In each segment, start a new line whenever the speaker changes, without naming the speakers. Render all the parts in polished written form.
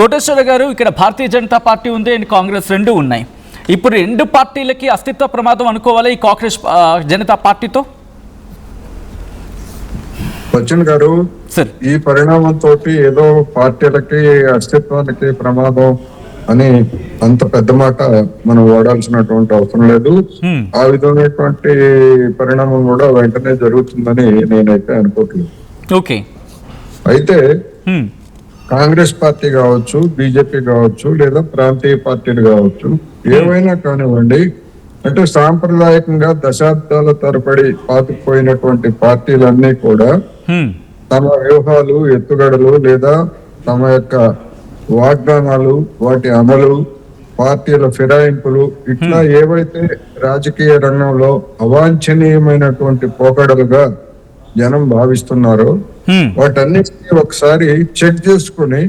కోటేశ్వర గారు, ఇక్కడ భారతీయ జనతా పార్టీ ఉంది అండ్ కాంగ్రెస్ రెండు ఉన్నాయి. ఇప్పుడు రెండు పార్టీలకి అస్తిత్వ ప్రమాదం అనుకోవాలి ఈ కాంగ్రెస్ జనతా పార్టీతో.
బచ్చన్ గారు, ఈ పరిణామంతో ఏదో పార్టీలకి అస్తిత్వానికి ప్రమాదం అని అంత పెద్ద మాట మనం వాడాల్సినటువంటి అవసరం లేదు. ఆ విధమైనటువంటి పరిణామం కూడా వెంటనే జరుగుతుందని నేనైతే అనుకోవట్లేదు.
ఓకే,
అయితే కాంగ్రెస్ పార్టీ కావచ్చు, బీజేపీ కావచ్చు, లేదా ప్రాంతీయ పార్టీలు కావచ్చు, ఏవైనా కానివ్వండి, అంటే సాంప్రదాయకంగా దశాబ్దాల తరబడి పాతుకుపోయినటువంటి పార్టీలన్నీ కూడా తమ వ్యూహాలు, ఎత్తుగడలు లేదా తమ యొక్క వాగ్దానాలు, వాటి అమలు, పార్టీల ఫిరాయింపులు, ఇట్లా ఏవైతే రాజకీయ రంగంలో అవాంఛనీయమైనటువంటి పోకడలుగా జనం భావిస్తున్నారో వాటన్నిటినీ ఒకసారి చెక్ చేసుకుని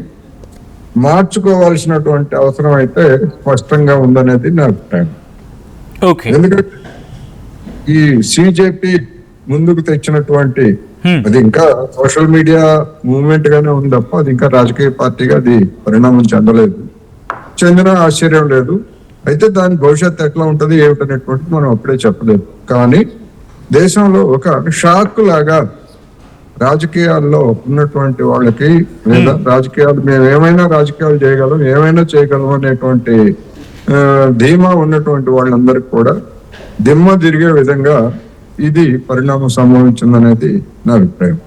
మార్చుకోవాల్సినటువంటి అవసరం అయితే స్పష్టంగా ఉందనేది నా అభిప్రాయం. ఎందుకంటే ఈ సిజేపీ ముందుకు తెచ్చినటువంటి అది ఇంకా సోషల్ మీడియా మూవ్మెంట్ గానే ఉంది తప్ప అది ఇంకా రాజకీయ పార్టీగా అది పరిణామం చెందిన ఆశ్చర్యం లేదు. అయితే దాని భవిష్యత్తు ఎట్లా ఉంటది ఏమిటనేటువంటిది మనం అప్పుడే చెప్పలేదు. కానీ దేశంలో ఒక షాక్ లాగా రాజకీయాల్లో ఉన్నటువంటి వాళ్ళకి, లేదా రాజకీయాలు మేము ఏమైనా రాజకీయాలు చేయగలం, ఏమైనా చేయగలం అనేటువంటి ధీమా ఉన్నటువంటి వాళ్ళందరికీ కూడా దిమ్మ తిరిగే విధంగా ఇది పరిణామం సంభవించిందనేది నా అభిప్రాయం.